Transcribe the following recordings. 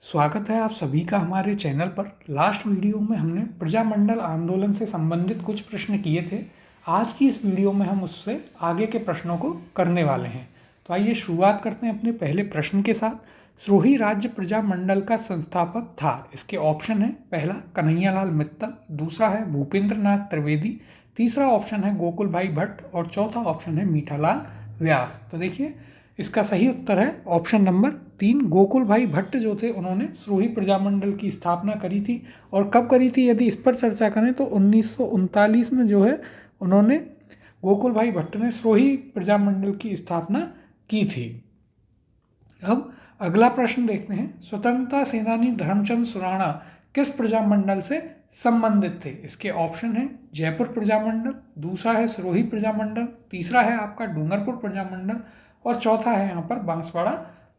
स्वागत है आप सभी का हमारे चैनल पर। लास्ट वीडियो में हमने प्रजामंडल आंदोलन से संबंधित कुछ प्रश्न किए थे। आज की इस वीडियो में हम उससे आगे के प्रश्नों को करने वाले हैं। तो आइए शुरुआत करते हैं अपने पहले प्रश्न के साथ। सिरोही राज्य प्रजामंडल का संस्थापक था। इसके ऑप्शन है, पहला कन्हैयालाल मित्तल, दूसरा है भूपेंद्र नाथ त्रिवेदी, तीसरा ऑप्शन है गोकुल भाई भट्ट और चौथा ऑप्शन है मीठालाल व्यास। तो देखिए इसका सही उत्तर है ऑप्शन नंबर 3, गोकुल भाई भट्ट जो थे उन्होंने सिरोही प्रजामंडल की स्थापना करी थी। और कब करी थी यदि इस पर चर्चा करें तो 1939 में जो है उन्होंने गोकुल भाई भट्ट ने सिरोही प्रजामंडल की स्थापना की थी। अब अगला प्रश्न देखते हैं। स्वतंत्रता सेनानी धर्मचंद सुराणा किस प्रजामंडल से संबंधित थे? इसके ऑप्शन है जयपुर प्रजामंडल, दूसरा है सिरोही प्रजामंडल, तीसरा है आपका डूंगरपुर प्रजामंडल और चौथा है यहाँ पर बांसवाड़ा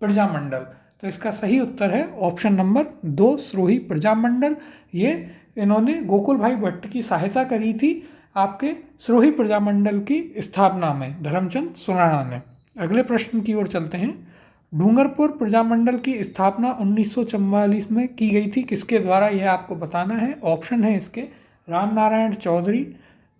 प्रजामंडल। तो इसका सही उत्तर है ऑप्शन नंबर 2, सिरोही प्रजामंडल। ये इन्होंने गोकुल भाई भट्ट की सहायता करी थी आपके सिरोही प्रजामंडल की स्थापना में, धर्मचंद सुराणा ने। अगले प्रश्न की ओर चलते हैं। डूंगरपुर प्रजामंडल की स्थापना 1944 में की गई थी, किसके द्वारा यह आपको बताना है। ऑप्शन है इसके राम नारायण चौधरी,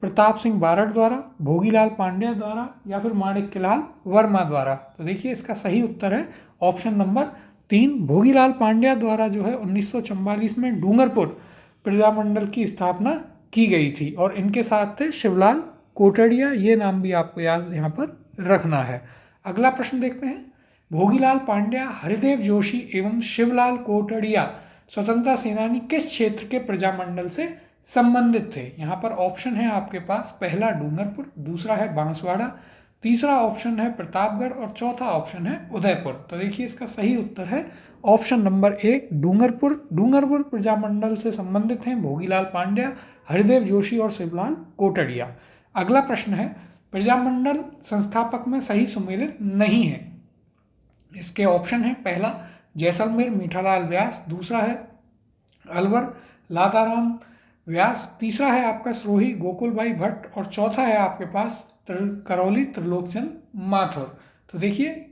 प्रताप सिंह बारड द्वारा, भोगीलाल पांड्या द्वारा या फिर माणिक्यलाल वर्मा द्वारा। तो देखिए इसका सही उत्तर है ऑप्शन नंबर 3, भोगीलाल पांड्या द्वारा जो है 1944 में डूंगरपुर प्रजामंडल की स्थापना की गई थी। और इनके साथ थे शिवलाल कोटड़िया, ये नाम भी आपको याद यहाँ पर रखना है। अगला प्रश्न देखते हैं। भोगीलाल पांड्या, हरिदेव जोशी एवं शिवलाल कोटड़िया स्वतंत्रता सेनानी किस क्षेत्र के प्रजामंडल से संबंधित थे? यहाँ पर ऑप्शन है आपके पास, पहला डूंगरपुर, दूसरा है बांसवाड़ा, तीसरा ऑप्शन है प्रतापगढ़ और चौथा ऑप्शन है उदयपुर। तो देखिए इसका सही उत्तर है ऑप्शन नंबर 1, डूंगरपुर। डूंगरपुर प्रजामंडल से संबंधित हैं भोगीलाल पांड्या, हरिदेव जोशी और शिवलाल कोटड़िया। अगला प्रश्न है, प्रजामंडल संस्थापक में सही सुमेलित नहीं है। इसके ऑप्शन है, पहला जैसलमेर मीठालाल व्यास, दूसरा है अलवर लाताराम व्यास, तीसरा है आपका सिरोही गोकुल भाई भट्ट और चौथा है आपके पास करौली त्रिलोकचंद माथुर। तो देखिए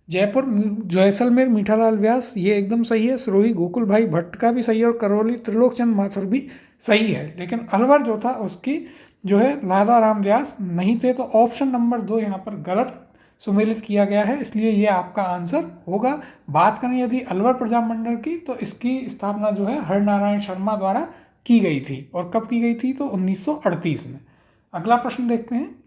जयपुर जैसलमेर मीठालाल व्यास ये एकदम सही है, सिरोही गोकुल भाई भट्ट का भी सही है और करौली त्रिलोकचंद माथुर भी सही है। लेकिन अलवर जो था उसकी जो है लाताराम व्यास नहीं थे। तो ऑप्शन नंबर 2 यहाँ पर गलत सुमेलित किया गया है, इसलिए ये आपका आंसर होगा। बात करें यदि अलवर प्रजामंडल की तो इसकी स्थापना जो है हरनारायण शर्मा द्वारा की गई थी। और कब की गई थी? तो 1938 में। अगला प्रश्न देखते हैं।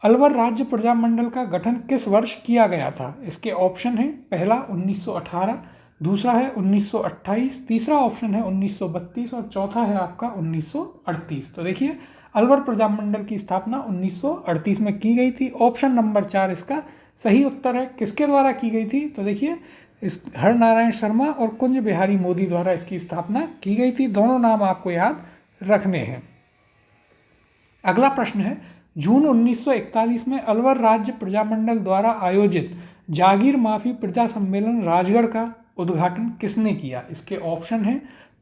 अलवर राज्य प्रजामंडल का गठन किस वर्ष किया गया था? इसके ऑप्शन है, पहला 1918, दूसरा है 1928, तीसरा ऑप्शन है 1932 और चौथा है आपका 1938। तो देखिए अलवर प्रजामंडल की स्थापना 1938 में की गई थी। ऑप्शन नंबर 4 इसका सही उत्तर है। किसके द्वारा की गई थी? तो देखिए इस हरनारायण शर्मा और कुंज बिहारी मोदी द्वारा इसकी स्थापना की गई थी। दोनों नाम आपको याद रखने हैं। अगला प्रश्न है, जून 1941 में अलवर राज्य प्रजामंडल द्वारा आयोजित जागीर माफी प्रजा सम्मेलन राजगढ़ का उद्घाटन किसने किया? इसके ऑप्शन है,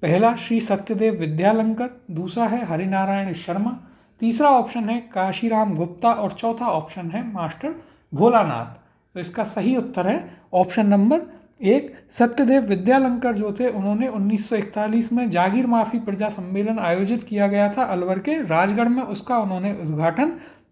पहला श्री सत्यदेव विद्यालंकर, दूसरा है हरिनारायण शर्मा, तीसरा ऑप्शन है काशीराम गुप्ता और चौथा ऑप्शन है मास्टर भोलानाथ। तो इसका सही उत्तर है ऑप्शन नंबर 1, सत्यदेव विद्यालंकर जो थे उन्होंने 1941 में जागीर माफी प्रजा सम्मेलन आयोजित किया गया था अलवर के राजगढ़ में, उसका उन्होंने उद्घाटन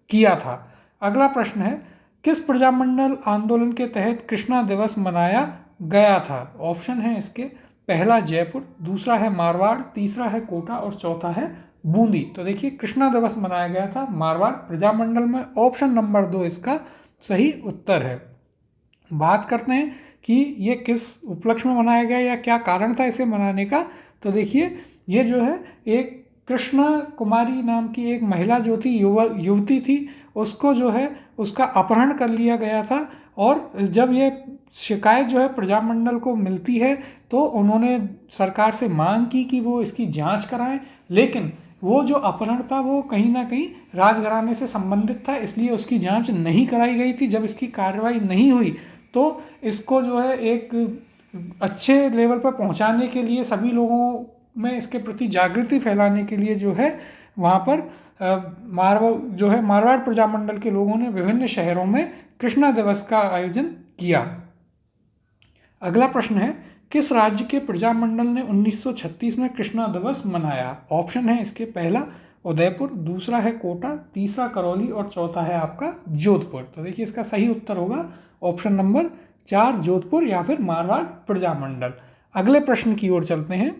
किया था। अगला प्रश्न है, किस प्रजामंडल आंदोलन के तहत कृष्णा दिवस मनाया गया था? ऑप्शन है इसके, पहला जयपुर, दूसरा है मारवाड़, तीसरा है कोटा और चौथा है बूंदी। तो देखिए कृष्णा दिवस मनाया गया था मारवाड़ प्रजामंडल में। ऑप्शन नंबर 2 इसका सही उत्तर है। बात करते हैं कि ये किस उपलक्ष्य में मनाया गया या क्या कारण था इसे मनाने का। तो देखिए ये जो है एक कृष्णा कुमारी नाम की एक महिला जो थी, युवती थी, उसको जो है उसका अपहरण कर लिया गया था। और जब ये शिकायत जो है प्रजामंडल को मिलती है तो उन्होंने सरकार से मांग की कि वो इसकी जांच कराएं। लेकिन वो जो अपहरण था वो कहीं ना कहीं राजघराने से संबंधित था, इसलिए उसकी जांच नहीं कराई गई थी। जब इसकी कार्रवाई नहीं हुई तो इसको जो है एक अच्छे लेवल पर पहुंचाने के लिए, सभी लोगों में इसके प्रति जागृति फैलाने के लिए जो है वहाँ पर मारवाड़ प्रजामंडल के लोगों ने विभिन्न शहरों में कृष्णा दिवस का आयोजन किया। अगला प्रश्न है, किस राज्य के प्रजामंडल ने 1936 में कृष्णा दिवस मनाया? ऑप्शन है इसके पहला उदयपुर, दूसरा है कोटा, तीसरा करौली और चौथा है आपका जोधपुर। तो देखिए इसका सही उत्तर होगा ऑप्शन नंबर 4 जोधपुर या फिर मारवाड़ प्रजामंडल। अगले प्रश्न की ओर चलते हैं।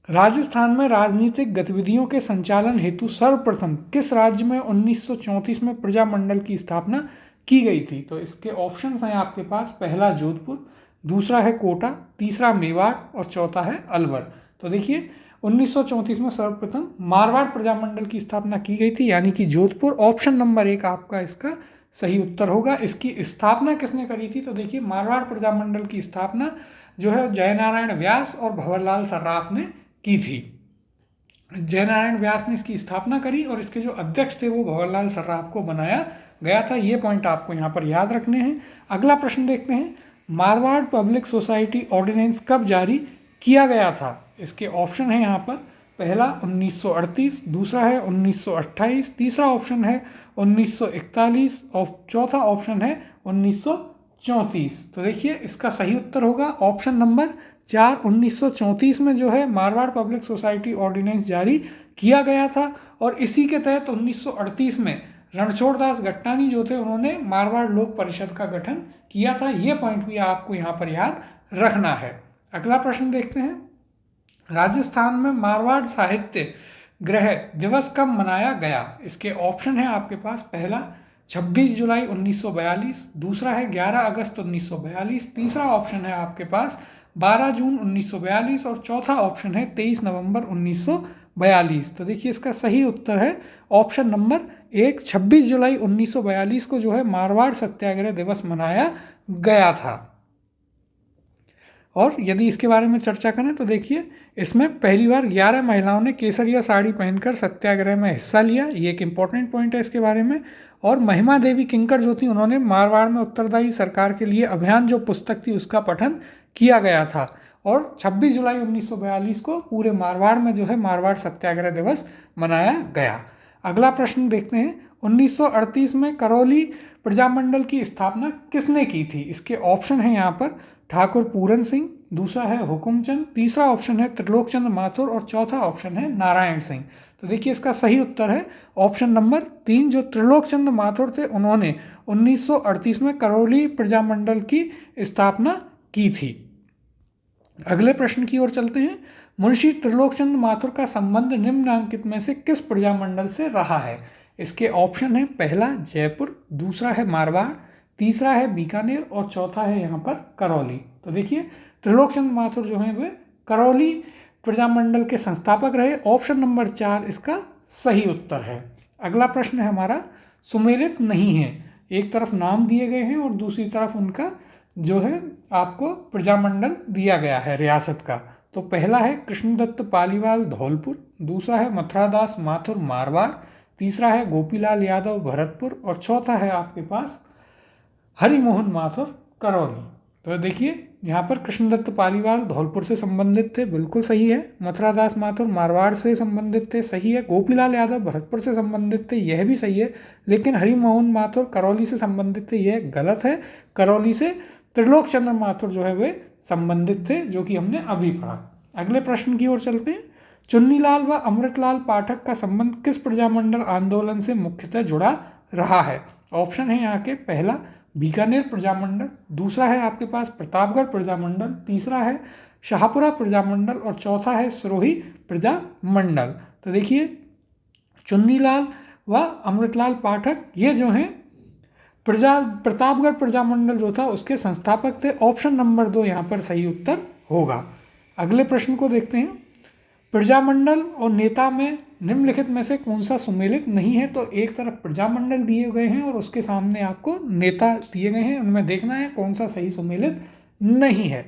राजस्थान में राजनीतिक गतिविधियों के संचालन हेतु सर्वप्रथम किस राज्य में 1934 में प्रजामंडल की स्थापना की गई थी? तो इसके ऑप्शन हैं आपके पास, पहला जोधपुर, दूसरा है कोटा, तीसरा मेवाड़ और चौथा है अलवर। तो देखिए 1934 में सर्वप्रथम मारवाड़ प्रजामंडल की स्थापना की गई थी, यानी कि जोधपुर। ऑप्शन नंबर 1 आपका इसका सही उत्तर होगा। इसकी स्थापना किसने करी थी? तो देखिए मारवाड़ प्रजामंडल की स्थापना जो है जयनारायण व्यास और भंवरलाल सर्राफ ने की थी। जयनारायण व्यास ने इसकी स्थापना करी और इसके जो अध्यक्ष थे वो भंवरलाल सर्राफ को बनाया गया था। ये पॉइंट आपको यहाँ पर याद रखने हैं। अगला प्रश्न देखते हैं। मारवाड़ पब्लिक सोसाइटी ऑर्डिनेंस कब जारी किया गया था? इसके ऑप्शन है यहाँ पर, पहला 1938, दूसरा है 1928, तीसरा ऑप्शन है 1941 और चौथा ऑप्शन है 1934। तो देखिए इसका सही उत्तर होगा ऑप्शन नंबर 4, 1934 में जो है मारवाड़ पब्लिक सोसाइटी ऑर्डिनेंस जारी किया गया था और इसी के तहत 1938 में रणछोड़ दास गट्टानी जो थे उन्होंने मारवाड़ लोक परिषद का गठन किया था। ये पॉइंट भी आपको यहाँ पर याद रखना है। अगला प्रश्न देखते हैं। राजस्थान में मारवाड़ साहित्य गृह दिवस कब मनाया गया? इसके ऑप्शन है आपके पास, पहला 26 जुलाई 1942, दूसरा है 11 अगस्त 1942, तीसरा ऑप्शन है आपके पास 12 जून 1942 और चौथा ऑप्शन है 23 नवंबर 1942। तो देखिए इसका सही उत्तर है ऑप्शन नंबर 1, 26 जुलाई 1942 को जो है मारवाड़ सत्याग्रह दिवस मनाया गया था। और यदि इसके बारे में चर्चा करें तो देखिए इसमें पहली बार 11 महिलाओं ने केसरिया साड़ी पहनकर सत्याग्रह में हिस्सा लिया। ये एक इम्पॉर्टेंट पॉइंट है इसके बारे में। और महिमा देवी किंकर जो थी उन्होंने मारवाड़ में उत्तरदायी सरकार के लिए अभियान जो पुस्तक थी उसका पठन किया गया था। और 26 जुलाई 1942 को पूरे मारवाड़ में जो है मारवाड़ सत्याग्रह दिवस मनाया गया। अगला प्रश्न देखते हैं। 1938 में करौली प्रजामंडल की स्थापना किसने की थी? इसके ऑप्शन है यहाँ पर, ठाकुर पूरन सिंह, दूसरा है हुकुमचंद, तीसरा ऑप्शन है त्रिलोकचंद माथुर और चौथा ऑप्शन है नारायण सिंह। तो देखिए इसका सही उत्तर है ऑप्शन नंबर 3, जो त्रिलोकचंद माथुर थे उन्होंने 1938 में करौली प्रजामंडल की स्थापना की थी। अगले प्रश्न की ओर चलते हैं। मुंशी त्रिलोकचंद माथुर का संबंध निम्नांकित में से किस प्रजामंडल से रहा है? इसके ऑप्शन है, पहला जयपुर, दूसरा है मारवाड़, तीसरा है बीकानेर और चौथा है यहाँ पर करौली। तो देखिए त्रिलोकचंद माथुर जो हैं वे करौली प्रजामंडल के संस्थापक रहे। ऑप्शन नंबर 4 इसका सही उत्तर है। अगला प्रश्न है हमारा, सुमेलित नहीं है। एक तरफ नाम दिए गए हैं और दूसरी तरफ उनका जो है आपको प्रजामंडल दिया गया है रियासत का। तो पहला है कृष्णदत्त पालीवाल धौलपुर, दूसरा है मथुरादास माथुर मारवाड़, तीसरा है गोपीलाल यादव भरतपुर और चौथा है आपके पास हरिमोहन माथुर करौली। तो देखिए यहाँ पर कृष्णदत्त पालीवाल धौलपुर से संबंधित थे, बिल्कुल सही है। मथुरादास माथुर मारवाड़ से संबंधित थे, सही है। गोपीलाल यादव भरतपुर से संबंधित थे, यह भी सही है। लेकिन हरिमोहन माथुर करौली से संबंधित थे, यह गलत है। करौली से त्रिलोकचंद्र माथुर जो है वे संबंधित थे, जो कि हमने अभी पढ़ा। अगले प्रश्न की ओर चलते हैं। चुन्नीलाल व अमृतलाल पाठक का संबंध किस प्रजामंडल आंदोलन से मुख्यतः जुड़ा रहा है? ऑप्शन है यहाँ के, पहला बीकानेर प्रजामंडल, दूसरा है आपके पास प्रतापगढ़ प्रजामंडल, तीसरा है शाहपुरा प्रजामंडल और चौथा है सिरोही प्रजामंडल। तो देखिए चुन्नीलाल व अमृतलाल पाठक ये जो हैं प्रतापगढ़ प्रजामंडल जो था उसके संस्थापक थे। ऑप्शन नंबर 2 यहाँ पर सही उत्तर होगा। अगले प्रश्न को देखते हैं। प्रजामंडल और नेता में निम्नलिखित में से कौन सा सुमेलित नहीं है? तो एक तरफ प्रजामंडल दिए गए हैं और उसके सामने आपको नेता दिए गए हैं, उनमें देखना है कौन सा सही सुमेलित नहीं है।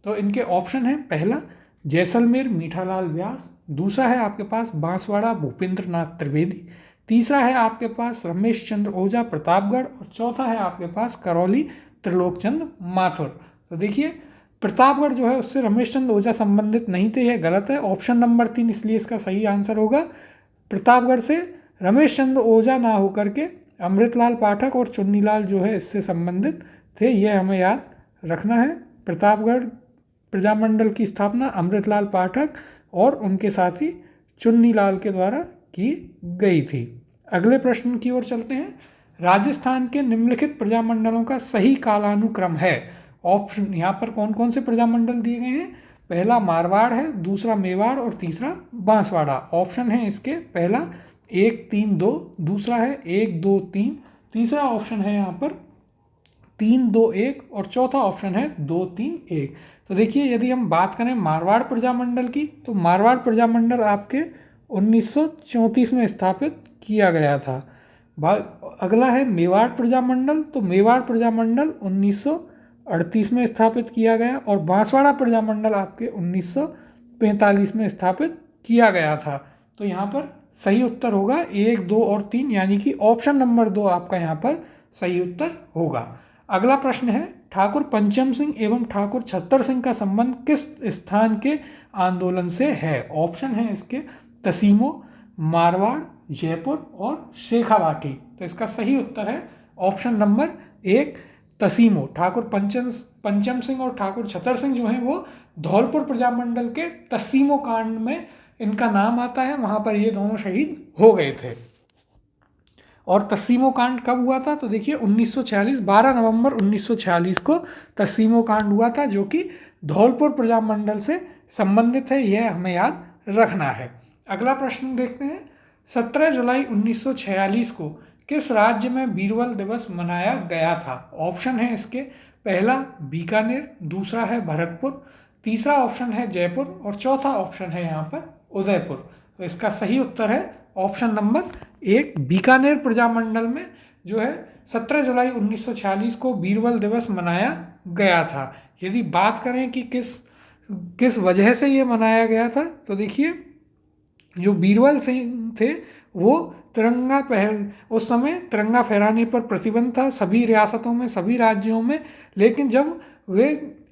तो इनके ऑप्शन है, पहला जैसलमेर मीठालाल व्यास, दूसरा है आपके पास बांसवाड़ा भूपेंद्र नाथ त्रिवेदी, तीसरा है आपके पास रमेश चंद्र ओझा प्रतापगढ़ और चौथा है आपके पास करौली त्रिलोकचंद माथुर। तो देखिए प्रतापगढ़ जो है उससे रमेश चंद्र ओझा संबंधित नहीं थे, यह गलत है। ऑप्शन नंबर 3 इसलिए इसका सही आंसर होगा। प्रतापगढ़ से रमेश चंद्र ओझा ना होकर के अमृतलाल पाठक और चुन्नीलाल जो है इससे संबंधित थे, यह हमें याद रखना है। प्रतापगढ़ प्रजामंडल की स्थापना अमृतलाल पाठक और उनके साथी चुन्नीलाल के द्वारा की गई थी। अगले प्रश्न की ओर चलते हैं। राजस्थान के निम्नलिखित प्रजामंडलों का सही कालानुक्रम है। ऑप्शन यहाँ पर कौन कौन से प्रजामंडल दिए गए हैं। पहला मारवाड़ है, दूसरा मेवाड़ और तीसरा बांसवाड़ा। ऑप्शन है इसके पहला 1 3 2, दूसरा है 1 2 3, तीसरा ऑप्शन है यहाँ पर 3 2 1 और चौथा ऑप्शन है 2 3 1। तो देखिए यदि हम बात करें मारवाड़ प्रजामंडल की, तो मारवाड़ प्रजामंडल आपके 1934 में स्थापित किया गया था। अगला है मेवाड़ प्रजामंडल, तो मेवाड़ प्रजामंडल 1938 में स्थापित किया गया और बांसवाड़ा प्रजामंडल आपके 1945 में स्थापित किया गया था। तो यहाँ पर सही उत्तर होगा 1 2 और 3, यानी कि ऑप्शन नंबर 2 आपका यहाँ पर सही उत्तर होगा। अगला प्रश्न है ठाकुर पंचम सिंह एवं ठाकुर छत्तर सिंह का संबंध किस स्थान के आंदोलन से है। ऑप्शन है इसके तसीमो, मारवाड़, जयपुर और शेखावाटी। तो इसका सही उत्तर है ऑप्शन नंबर 1 तसीमो। ठाकुर पंचम सिंह और ठाकुर छतर सिंह जो हैं वो धौलपुर प्रजामंडल के तसीमो कांड में इनका नाम आता है, वहाँ पर ये दोनों शहीद हो गए थे। और तसीमो कांड कब हुआ था, तो देखिए 1946, 12 नवंबर 1946 को तसीमो कांड हुआ था, जो कि धौलपुर प्रजामंडल से संबंधित है, यह हमें याद रखना है। अगला प्रश्न देखते हैं। 17 जुलाई 1946 को किस राज्य में बीरबल दिवस मनाया गया था। ऑप्शन है इसके पहला बीकानेर, दूसरा है भरतपुर, तीसरा ऑप्शन है जयपुर और चौथा ऑप्शन है यहाँ पर उदयपुर। तो इसका सही उत्तर है ऑप्शन नंबर 1 बीकानेर प्रजामंडल में जो है 17 जुलाई 1946 को बीरबल दिवस मनाया गया था। यदि बात करें कि किस वजह से ये मनाया गया था, तो देखिए जो बीरबल सिंह थे वो उस समय तिरंगा फहराने पर प्रतिबंध था सभी रियासतों में, सभी राज्यों में। लेकिन जब वे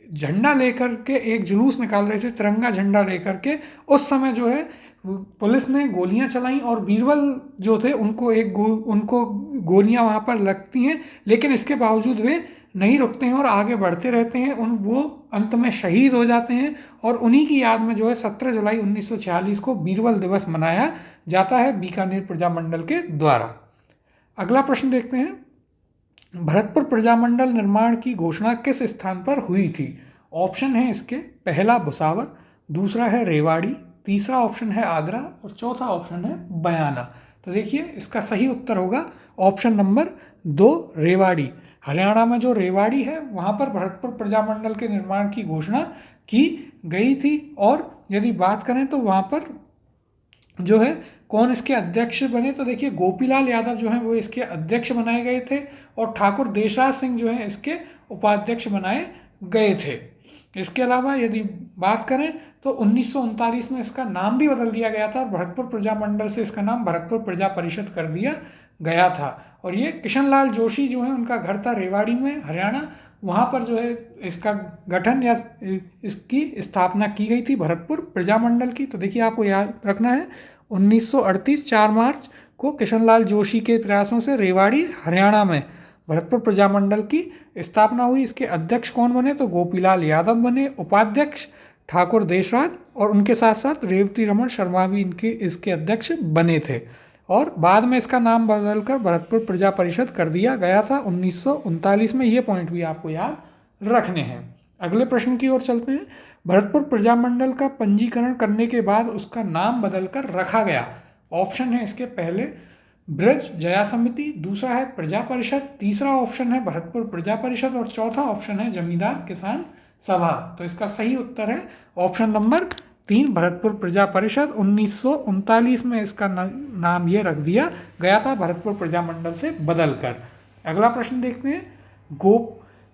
झंडा लेकर के एक जुलूस निकाल रहे थे तिरंगा झंडा लेकर के, उस समय जो है पुलिस ने गोलियां चलाई और बीरबल जो थे उनको गोलियां वहाँ पर लगती हैं, लेकिन इसके बावजूद वे नहीं रुकते हैं और आगे बढ़ते रहते हैं। वो अंत में शहीद हो जाते हैं और उन्हीं की याद में जो है 17 जुलाई 1946 को बीरबल दिवस मनाया जाता है बीकानेर प्रजामंडल के द्वारा। अगला प्रश्न देखते हैं। भरतपुर प्रजामंडल निर्माण की घोषणा किस स्थान पर हुई थी। ऑप्शन है इसके पहला भुसावर, दूसरा है रेवाड़ी, तीसरा ऑप्शन है आगरा और चौथा ऑप्शन है बयाना। तो देखिए इसका सही उत्तर होगा ऑप्शन नंबर 2 रेवाड़ी। हरियाणा में जो रेवाड़ी है वहाँ पर भरतपुर प्रजामंडल के निर्माण की घोषणा की गई थी। और यदि बात करें तो वहाँ पर जो है कौन इसके अध्यक्ष बने, तो देखिए गोपीलाल यादव जो हैं वो इसके अध्यक्ष बनाए गए थे और ठाकुर देशराज सिंह जो हैं इसके उपाध्यक्ष बनाए गए थे। इसके अलावा यदि बात करें तो 1939 में इसका नाम भी बदल दिया गया था और भरतपुर प्रजामंडल से इसका नाम भरतपुर प्रजा परिषद कर दिया गया था। और ये किशनलाल जोशी जो है उनका घर था रेवाड़ी में, हरियाणा, वहाँ पर जो है इसका गठन या इसकी स्थापना की गई थी भरतपुर प्रजामंडल की। तो देखिए आपको याद रखना है 1938 4 मार्च को किशनलाल जोशी के प्रयासों से रेवाड़ी हरियाणा में भरतपुर प्रजामंडल की स्थापना हुई। इसके अध्यक्ष कौन बने, तो गोपीलाल यादव बने, उपाध्यक्ष ठाकुर देशराज और उनके साथ साथ रेवती रमन शर्मा भी इसके अध्यक्ष बने थे। और बाद में इसका नाम बदलकर भरतपुर प्रजा परिषद कर दिया गया था 1939 में। ये पॉइंट भी आपको याद रखने हैं। अगले प्रश्न की ओर चलते हैं। भरतपुर प्रजामंडल का पंजीकरण करने के बाद उसका नाम बदलकर रखा गया। ऑप्शन है इसके पहले ब्रज जया समिति, दूसरा है प्रजा परिषद, तीसरा ऑप्शन है भरतपुर प्रजा परिषद और चौथा ऑप्शन है जमींदार किसान सभा। तो इसका सही उत्तर है ऑप्शन नंबर 3 भरतपुर प्रजा परिषद। 1939 में इसका नाम ये रख दिया गया था भरतपुर प्रजामंडल से बदलकर। अगला प्रश्न देखते हैं।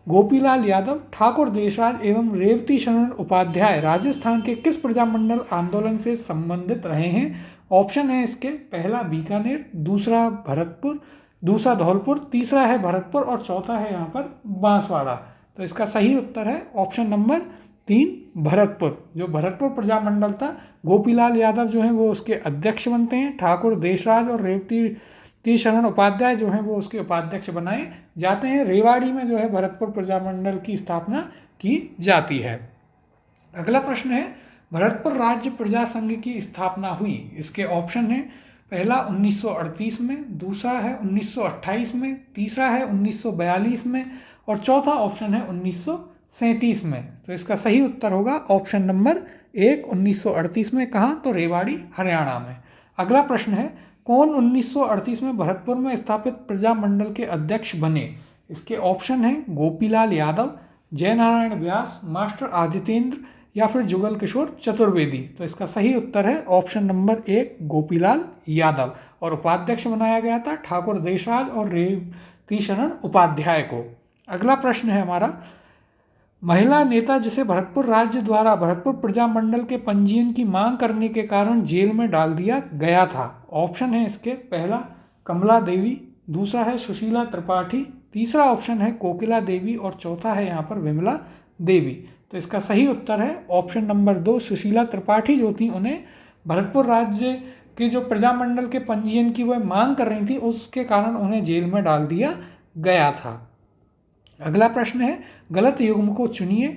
गोपीलाल यादव, ठाकुर देशराज एवं रेवती शरण उपाध्याय राजस्थान के किस प्रजामंडल आंदोलन से संबंधित रहे हैं। ऑप्शन है इसके पहला बीकानेर, दूसरा भरतपुर, दूसरा धौलपुर, तीसरा है भरतपुर और चौथा है यहाँ पर बांसवाड़ा। तो इसका सही उत्तर है ऑप्शन नंबर 3 भरतपुर। जो भरतपुर प्रजामंडल था गोपीलाल यादव जो हैं वो उसके अध्यक्ष बनते हैं, ठाकुर देशराज और रेवती शरण उपाध्याय जो हैं वो उसके उपाध्यक्ष बनाए जाते हैं। रेवाड़ी में जो है भरतपुर प्रजामंडल की स्थापना की जाती है। अगला प्रश्न है, भरतपुर राज्य प्रजा संघ की स्थापना हुई। इसके ऑप्शन है, पहला 1938 में, दूसरा है 1928 में, तीसरा है 1942 में और चौथा ऑप्शन है 1937 में। तो इसका सही उत्तर होगा ऑप्शन नंबर 1, 1938 में। कहाँ? तो रेवाड़ी, हरियाणा में। अगला प्रश्न है, कौन 1938 में भरतपुर में स्थापित प्रजामंडल के अध्यक्ष बने? इसके ऑप्शन हैं, गोपीलाल यादव, जयनारायण व्यास, मास्टर आदित्येंद्र या फिर जुगल किशोर चतुर्वेदी। तो इसका सही उत्तर है ऑप्शन नंबर 1, गोपीलाल यादव। और उपाध्यक्ष बनाया गया था ठाकुर देशराज और रेवती शरण उपाध्याय को। अगला प्रश्न है हमारा, महिला नेता जिसे भरतपुर राज्य द्वारा भरतपुर प्रजामंडल के पंजीयन की मांग करने के कारण जेल में डाल दिया गया था। ऑप्शन है इसके, पहला कमला देवी, दूसरा है सुशीला त्रिपाठी, तीसरा ऑप्शन है कोकिला देवी और चौथा है यहाँ पर विमला देवी। तो इसका सही उत्तर है ऑप्शन नंबर 2, सुशीला त्रिपाठी जो थी, उन्हें भरतपुर राज्य के जो प्रजामंडल के पंजीयन की वह मांग कर रही थी, उसके कारण उन्हें जेल में डाल दिया गया था। अगला प्रश्न है, गलत युग्म को चुनिए।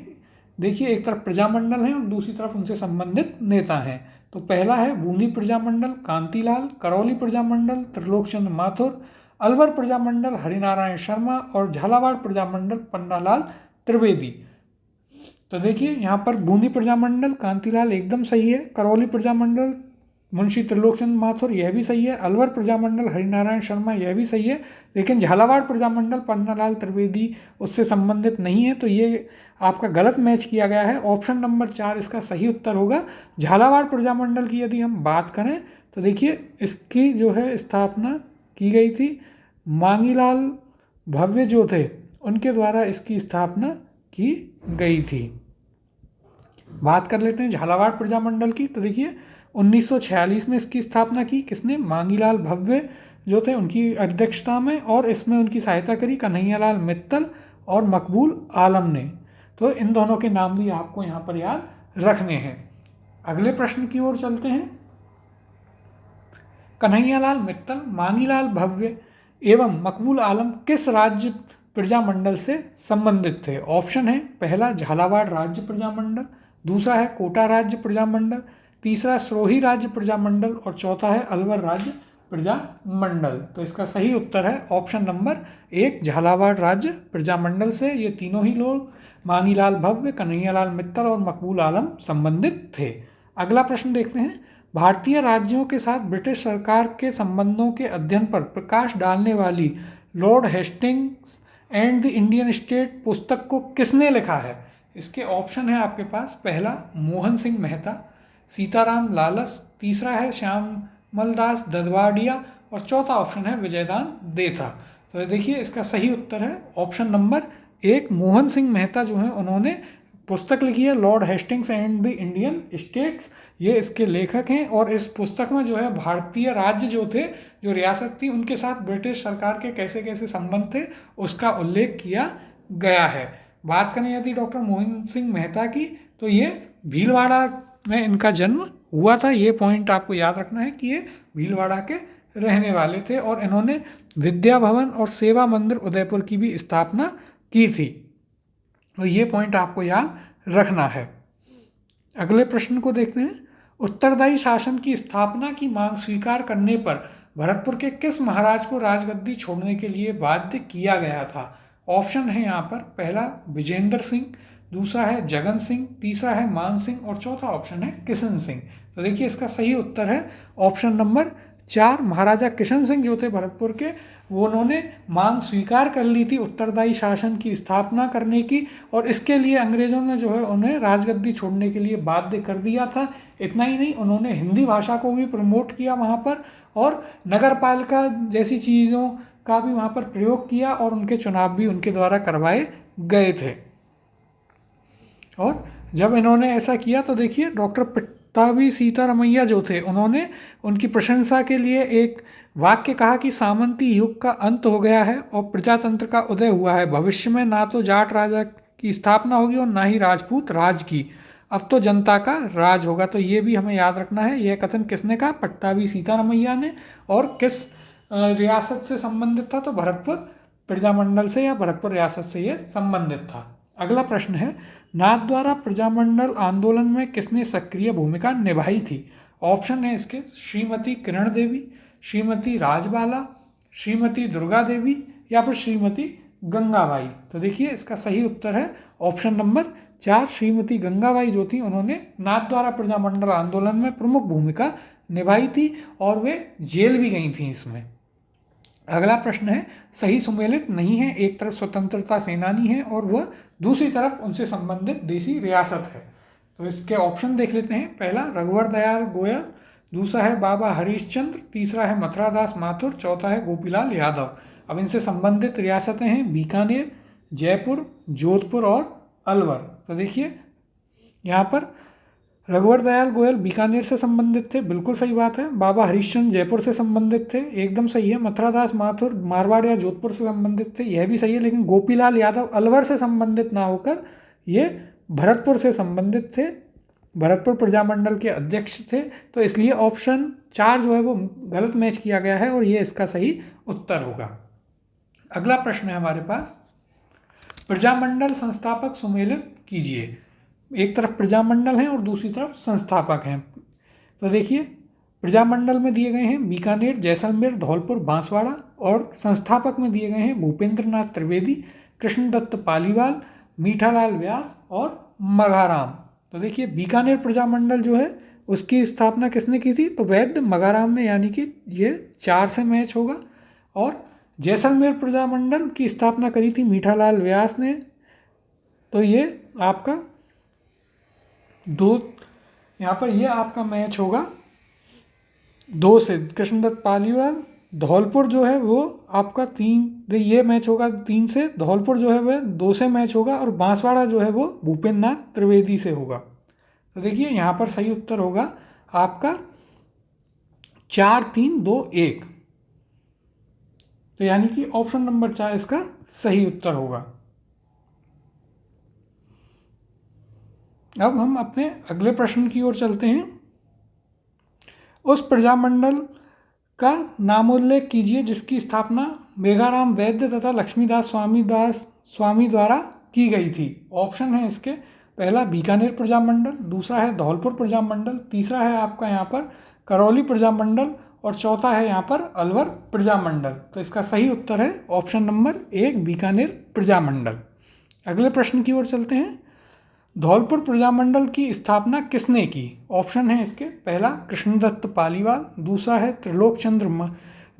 देखिए, एक तरफ प्रजामंडल है और दूसरी तरफ उनसे संबंधित नेता हैं। तो पहला है बूंदी प्रजामंडल कांतिलाल, करौली प्रजामंडल त्रिलोकचंद्र माथुर, अलवर प्रजामंडल हरिनारायण शर्मा और झालावाड़ प्रजामंडल पन्नालाल त्रिवेदी। तो देखिए, यहाँ पर बूंदी प्रजामंडल कांतिलाल एकदम सही है, करौली प्रजामंडल मुंशी त्रिलोकचंद्र माथुर यह भी सही है, अलवर प्रजामंडल हरिनारायण शर्मा यह भी सही है, लेकिन झालावाड़ प्रजामंडल पन्नालाल त्रिवेदी उससे संबंधित नहीं है। तो ये आपका गलत मैच किया गया है। ऑप्शन नंबर 4 इसका सही उत्तर होगा। झालावाड़ प्रजामंडल की यदि हम बात करें तो देखिए, इसकी जो है स्थापना की गई थी मांगीलाल भव्य जो थे उनके द्वारा इसकी स्थापना की गई थी। बात कर लेते हैं झालावाड़ प्रजामंडल की। तो देखिए, 1946 में इसकी स्थापना की किसने? मांगीलाल भव्य जो थे उनकी अध्यक्षता में, और इसमें उनकी सहायता करी कन्हैयालाल मित्तल और मकबूल आलम ने। तो इन दोनों के नाम भी आपको यहाँ पर याद रखने हैं। अगले प्रश्न की ओर चलते हैं। कन्हैयालाल मित्तल, मांगीलाल भव्य एवं मकबूल आलम किस राज्य प्रजामंडल से संबंधित थे? ऑप्शन है, पहला झालावाड़ राज्य प्रजामंडल, दूसरा है कोटा राज्य प्रजामंडल, तीसरा सिरोही राज्य प्रजामंडल और चौथा है अलवर राज्य प्रजामंडल। तो इसका सही उत्तर है ऑप्शन नंबर 1, झालावाड़ राज्य प्रजामंडल से ये तीनों ही लोग मांगीलाल भव्य, कन्हैयालाल मित्तल और मकबूल आलम संबंधित थे। अगला प्रश्न देखते हैं। भारतीय राज्यों के साथ ब्रिटिश सरकार के संबंधों के अध्ययन पर प्रकाश डालने वाली Lord Hastings and the Indian state पुस्तक को किसने लिखा है? इसके ऑप्शन है आपके पास, पहला मोहन सिंह मेहता, सीताराम लालस, तीसरा है श्यामलदास ददवाडिया और चौथा ऑप्शन है विजयदान देथा। तो देखिए, इसका सही उत्तर है ऑप्शन नंबर 1, मोहन सिंह मेहता जो है उन्होंने पुस्तक लिखी है Lord Hastings and the Indian states, ये इसके लेखक हैं। और इस पुस्तक में जो है भारतीय राज्य जो थे, जो रियासत थी, उनके साथ ब्रिटिश सरकार के कैसे कैसे संबंध थे उसका उल्लेख किया गया है। बात करें यदि डॉक्टर मोहन सिंह मेहता की, तो ये भीलवाड़ा में इनका जन्म हुआ था। ये पॉइंट आपको याद रखना है कि ये भीलवाड़ा के रहने वाले थे और इन्होंने विद्या भवन और सेवा मंदिर उदयपुर की भी स्थापना की थी। तो ये पॉइंट आपको याद रखना है। अगले प्रश्न को देखते हैं। उत्तरदायी शासन की स्थापना की मांग स्वीकार करने पर भरतपुर के किस महाराज को राजगद्दी छोड़ने के लिए बाध्य किया गया था? ऑप्शन है यहाँ पर, पहला विजेंद्र सिंह, दूसरा है जगन सिंह, तीसरा है मान सिंह और चौथा ऑप्शन है किशन सिंह। तो देखिए, इसका सही उत्तर है ऑप्शन नंबर 4, महाराजा किशन सिंह जो थे भरतपुर के, वो उन्होंने मांग स्वीकार कर ली थी उत्तरदायी शासन की स्थापना करने की, और इसके लिए अंग्रेजों ने जो है उन्हें राजगद्दी छोड़ने के लिए बाध्य कर दिया था। इतना ही नहीं, उन्होंने हिंदी भाषा को भी प्रमोट किया वहाँ पर, और नगर पालिका जैसी चीज़ों का भी वहाँ पर प्रयोग किया और उनके चुनाव भी उनके द्वारा करवाए गए थे। और जब इन्होंने ऐसा किया तो देखिए, डॉक्टर पट्टाभी सीतारमैया जो थे उन्होंने उनकी प्रशंसा के लिए एक वाक्य कहा कि सामंती युग का अंत हो गया है और प्रजातंत्र का उदय हुआ है। भविष्य में ना तो जाट राजा की स्थापना होगी और ना ही राजपूत राज की, अब तो जनता का राज होगा। तो ये भी हमें याद रखना है। यह कथन किसने कहा? पट्टाभी सीतारमैया ने। और किस रियासत से संबंधित था? तो भरतपुर प्रजामंडल से या भरतपुर रियासत से ये संबंधित था। अगला प्रश्न है, नाथ द्वारा प्रजामंडल आंदोलन में किसने सक्रिय भूमिका निभाई थी? ऑप्शन है इसके श्रीमती किरण देवी, श्रीमती राजबाला, श्रीमती दुर्गा देवी या फिर श्रीमती गंगाबाई। तो देखिए इसका सही उत्तर है ऑप्शन नंबर 4, श्रीमती गंगाबाई जो थी उन्होंने नाथ द्वारा प्रजामंडल आंदोलन में प्रमुख भूमिका निभाई थी और वे जेल भी गई थी इसमें। अगला प्रश्न है, सही सुमेलित नहीं है, एक तरफ स्वतंत्रता सेनानी है और वह दूसरी तरफ उनसे संबंधित देसी रियासत है। तो इसके ऑप्शन देख लेते हैं। पहला रघुवर दयाल गोयल, दूसरा है बाबा हरीशचंद्र, तीसरा है मथुरादास माथुर, चौथा है गोपीलाल यादव। अब इनसे संबंधित रियासतें हैं बीकानेर, जयपुर, जोधपुर और अलवर। तो देखिए यहाँ पर रघुवर दयाल गोयल बीकानेर से संबंधित थे, बिल्कुल सही बात है। बाबा हरीशचंद्र जयपुर से संबंधित थे, एकदम सही है। मथुरादास माथुर मारवाड़ या जोधपुर से संबंधित थे, यह भी सही है। लेकिन गोपीलाल यादव अलवर से संबंधित ना होकर ये भरतपुर से संबंधित थे, भरतपुर प्रजामंडल के अध्यक्ष थे। तो इसलिए ऑप्शन 4 जो है वो गलत मैच किया गया है और ये इसका सही उत्तर होगा। अगला प्रश्न है हमारे पास, प्रजामंडल संस्थापक सुमेलित कीजिए। एक तरफ प्रजामंडल हैं और दूसरी तरफ संस्थापक हैं। तो देखिए प्रजामंडल में दिए गए हैं बीकानेर, जैसलमेर, धौलपुर, बांसवाड़ा और संस्थापक में दिए गए हैं भूपेंद्र नाथ त्रिवेदी, कृष्णदत्त पालीवाल, मीठालाल व्यास और मघाराम। तो देखिए बीकानेर प्रजामंडल जो है उसकी स्थापना किसने की थी? तो वैद्य मघाराम ने, यानी कि ये 4 से मैच होगा। और जैसलमेर प्रजामंडल की स्थापना करी थी मीठालाल व्यास ने, तो ये आपका 2, यहाँ पर ये आपका मैच होगा 2 से, कृष्णदत्त पालीवाल। धौलपुर जो है वो आपका 3, ये मैच होगा 3 से, धौलपुर जो है वह 2 से मैच होगा और बांसवाड़ा जो है वो भूपेंद्र नाथ त्रिवेदी से होगा। तो देखिए यहाँ पर सही उत्तर होगा आपका 4, 3, 2, 1। तो यानी कि ऑप्शन नंबर 4 इसका सही उत्तर होगा। अब हम अपने अगले प्रश्न की ओर चलते हैं। उस प्रजामंडल का नामोल्लेख कीजिए जिसकी स्थापना मेघाराम वैद्य तथा लक्ष्मीदास स्वामी द्वारा की गई थी। ऑप्शन है इसके, पहला बीकानेर प्रजामंडल, दूसरा है धौलपुर प्रजामंडल, तीसरा है आपका यहाँ पर करौली प्रजामंडल और चौथा है यहाँ पर अलवर प्रजामंडल। तो इसका सही उत्तर है ऑप्शन नंबर 1, बीकानेर प्रजामंडल। अगले प्रश्न की ओर चलते हैं। धौलपुर प्रजामंडल की स्थापना किसने की? ऑप्शन है इसके, पहला कृष्णदत्त पालीवाल,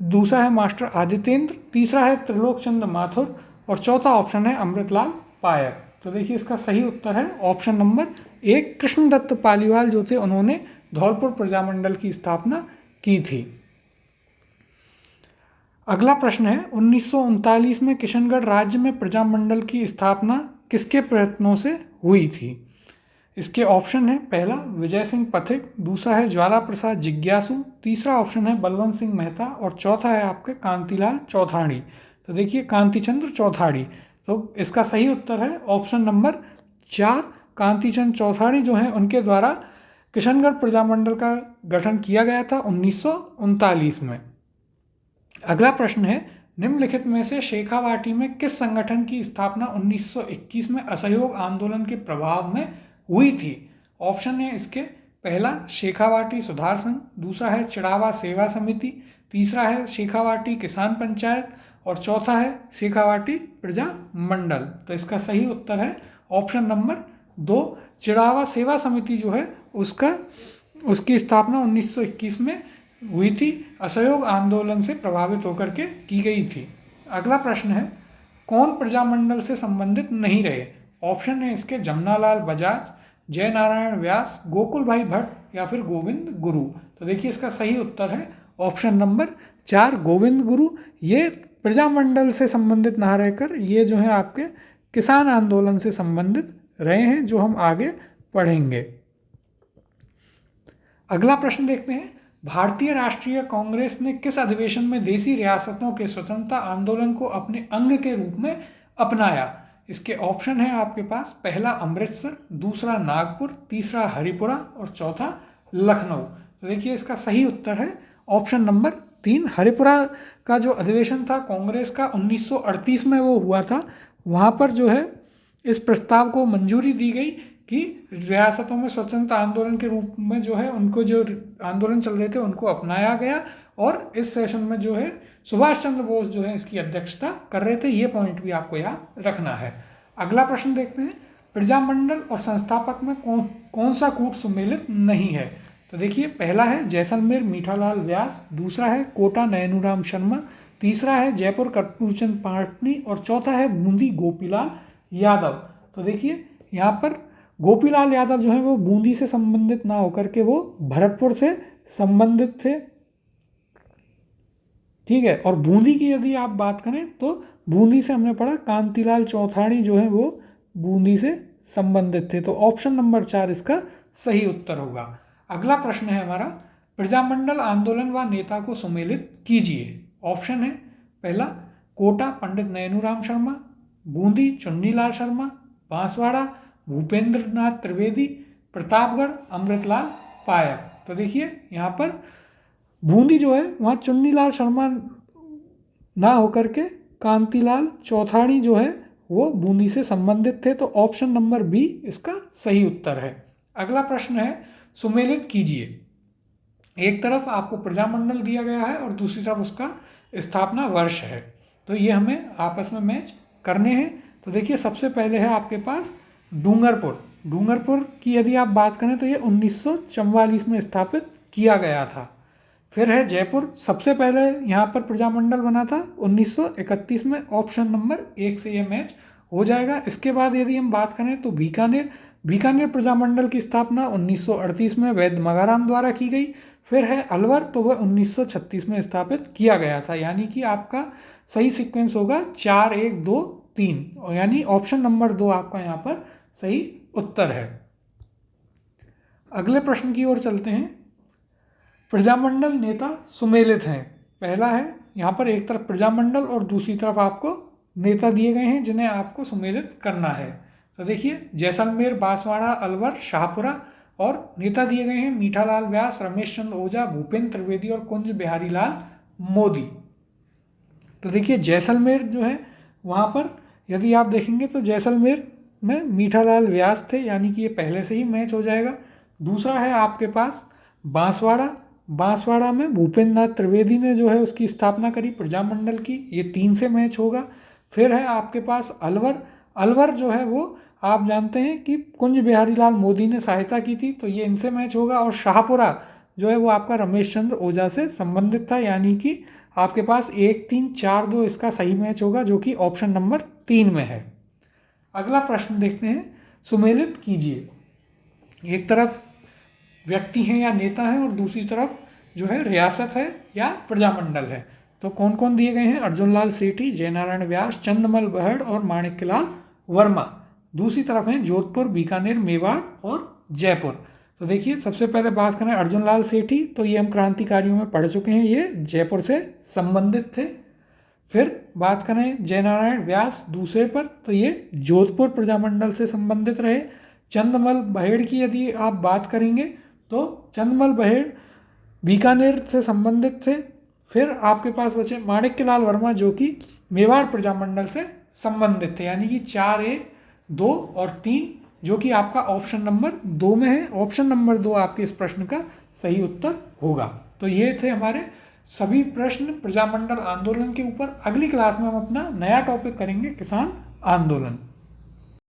दूसरा है मास्टर आदित्येंद्र, तीसरा है त्रिलोकचंद्र माथुर और चौथा ऑप्शन है अमृतलाल पायक। तो देखिए इसका सही उत्तर है ऑप्शन नंबर 1, कृष्णदत्त पालीवाल जो थे उन्होंने धौलपुर प्रजामंडल की स्थापना की थी। अगला प्रश्न है, 1939 में किशनगढ़ राज्य में प्रजामंडल की स्थापना किसके प्रयत्नों से हुई थी? इसके ऑप्शन है, पहला विजय सिंह पथिक, दूसरा है ज्वाला प्रसाद जिज्ञासु, तीसरा ऑप्शन है बलवंत सिंह मेहता और चौथा है आपके कांतिलाल चौथाड़ी। तो देखिए कांतिचंद्र चौथाड़ी। तो इसका सही उत्तर है ऑप्शन नंबर 4, कांतिचंद्र चौथाड़ी जो हैं उनके द्वारा किशनगढ़ प्रजामंडल का गठन किया गया था 1939 में। अगला प्रश्न है, निम्नलिखित में से शेखावाटी में किस संगठन की स्थापना 1921 में असहयोग आंदोलन के प्रभाव में हुई थी? ऑप्शन है इसके, पहला शेखावाटी सुधार संघ, दूसरा है चिड़ावा सेवा समिति, तीसरा है शेखावाटी किसान पंचायत और चौथा है शेखावाटी प्रजा मंडल। तो इसका सही उत्तर है ऑप्शन नंबर 2, चिड़ावा सेवा समिति जो है उसकी स्थापना 1921 में हुई थी, असहयोग आंदोलन से प्रभावित होकर के की गई थी। अगला प्रश्न है, कौन प्रजामंडल से संबंधित नहीं रहे? ऑप्शन है इसके, जमनालाल बजाज, जय नारायण व्यास, गोकुल भाई भट्ट या फिर गोविंद गुरु। तो देखिए इसका सही उत्तर है ऑप्शन नंबर 4, गोविंद गुरु। ये प्रजामंडल से संबंधित ना रहकर ये जो है आपके किसान आंदोलन से संबंधित रहे हैं, जो हम आगे पढ़ेंगे। अगला प्रश्न देखते हैं, भारतीय राष्ट्रीय कांग्रेस ने किस अधिवेशन में देसी रियासतों के स्वतंत्रता आंदोलन को अपने अंग के रूप में अपनाया? इसके ऑप्शन है आपके पास, पहला अमृतसर, दूसरा नागपुर, तीसरा हरिपुरा और चौथा लखनऊ। तो देखिए इसका सही उत्तर है ऑप्शन नंबर 3, हरिपुरा का जो अधिवेशन था कांग्रेस का 1938 में वो हुआ था। वहाँ पर जो है इस प्रस्ताव को मंजूरी दी गई कि रियासतों में स्वतंत्रता आंदोलन के रूप में जो है उनको जो आंदोलन चल रहे थे उनको अपनाया गया, और इस सेशन में जो है सुभाष चंद्र बोस जो है इसकी अध्यक्षता कर रहे थे। ये पॉइंट भी आपको याद रखना है। अगला प्रश्न देखते हैं, प्रजामंडल और संस्थापक में कौन सा कूट सुमेलित नहीं है। तो देखिए, पहला है जैसलमेर मीठालाल व्यास, दूसरा है कोटा नैनूराम शर्मा, तीसरा है जयपुर कर्पूरचंद पाटनी और चौथा है बूंदी गोपीलाल यादव। तो देखिए यहाँ पर गोपीलाल यादव जो है वो बूंदी से संबंधित ना होकर के वो भरतपुर से संबंधित थे, ठीक है। और बूंदी की यदि आप बात करें तो बूंदी से हमने पढ़ा कांतिलाल चौथाणी जो है वो बूंदी से संबंधित थे। तो ऑप्शन नंबर 4 इसका सही उत्तर होगा। अगला प्रश्न है हमारा, प्रजामंडल आंदोलन व नेता को सुमेलित कीजिए। ऑप्शन है, पहला कोटा पंडित नैनूराम शर्मा, बूंदी चुन्नीलाल शर्मा, बांसवाड़ा भूपेंद्र नाथ त्रिवेदी, प्रतापगढ़ अमृतलाल पायक। तो देखिए यहाँ पर बूंदी जो है वहाँ चुन्नीलाल शर्मा ना होकर के कांतिलाल चौथाणी जो है वो बूंदी से संबंधित थे। तो ऑप्शन नंबर बी इसका सही उत्तर है। अगला प्रश्न है, सुमेलित कीजिए। एक तरफ आपको प्रजामंडल दिया गया है और दूसरी तरफ उसका स्थापना वर्ष है, तो ये हमें आपस में मैच करने हैं। तो देखिए सबसे पहले है आपके पास डूंगरपुर की यदि आप बात करें तो ये 1944 में स्थापित किया गया था। फिर है जयपुर, सबसे पहले यहाँ पर प्रजामंडल बना था 1931 में। ऑप्शन नंबर 1 से ये मैच हो जाएगा। इसके बाद यदि हम बात करें तो बीकानेर प्रजामंडल की स्थापना 1938 में वैद्य मगाराम द्वारा की गई। फिर है अलवर, तो वह 1936 में स्थापित किया गया था। यानी कि आपका सही सीक्वेंस होगा 4 1 2 3, यानी ऑप्शन नंबर 2 आपका यहाँ पर सही उत्तर है। अगले प्रश्न की ओर चलते हैं। प्रजामंडल नेता सुमेलित हैं। पहला है यहाँ पर एक तरफ प्रजामंडल और दूसरी तरफ आपको नेता दिए गए हैं जिन्हें आपको सुमेलित करना है। तो देखिए जैसलमेर, बांसवाड़ा, अलवर, शाहपुरा, और नेता दिए गए हैं मीठालाल व्यास, रमेश चंद्र ओझा, भूपेंद्र त्रिवेदी और कुंज बिहारी लाल मोदी। तो देखिए जैसलमेर जो है वहाँ पर यदि आप देखेंगे तो जैसलमेर में मीठालाल व्यास थे, यानी कि ये पहले से ही मैच हो जाएगा। दूसरा है आपके पास बांसवाड़ा में भूपेंद्र नाथ त्रिवेदी ने जो है उसकी स्थापना करी प्रजामंडल की, ये 3 से मैच होगा। फिर है आपके पास अलवर जो है वो आप जानते हैं कि कुंज बिहारी लाल मोदी ने सहायता की थी, तो ये इनसे मैच होगा। और शाहपुरा जो है वो आपका रमेश चंद्र ओझा से संबंधित था, यानी कि आपके पास 1 3 4 2 इसका सही मैच होगा, जो कि ऑप्शन नंबर 3 में है। अगला प्रश्न देखते हैं, सुमेलित कीजिए। एक तरफ व्यक्ति हैं या नेता हैं और दूसरी तरफ जो है रियासत है या प्रजामंडल है। तो कौन कौन दिए गए हैं? अर्जुन लाल सेठी, जयनारायण व्यास, चंद्रमल बहड़ और माणिक्यलाल वर्मा। दूसरी तरफ हैं जोधपुर, बीकानेर, मेवाड़ और जयपुर। तो देखिए सबसे पहले बात करें अर्जुन लाल सेठी, तो ये हम क्रांतिकारियों में पढ़ चुके हैं, ये जयपुर से संबंधित थे। फिर बात करें जयनारायण व्यास दूसरे पर, तो ये जोधपुर प्रजामंडल से संबंधित रहे। चंद्रमल बहेड़ की यदि आप बात करेंगे तो चंद्रमल बहेड़ बीकानेर से संबंधित थे। फिर आपके पास बचे माणिक्यलाल वर्मा जो कि मेवाड़ प्रजामंडल से संबंधित थे, यानी कि 4 1 2 और 3 जो कि आपका ऑप्शन नंबर 2 में है। ऑप्शन नंबर 2 आपके इस प्रश्न का सही उत्तर होगा। तो ये थे हमारे सभी प्रश्न प्रजामंडल आंदोलन के ऊपर। अगली क्लास में हम अपना नया टॉपिक करेंगे, किसान आंदोलन।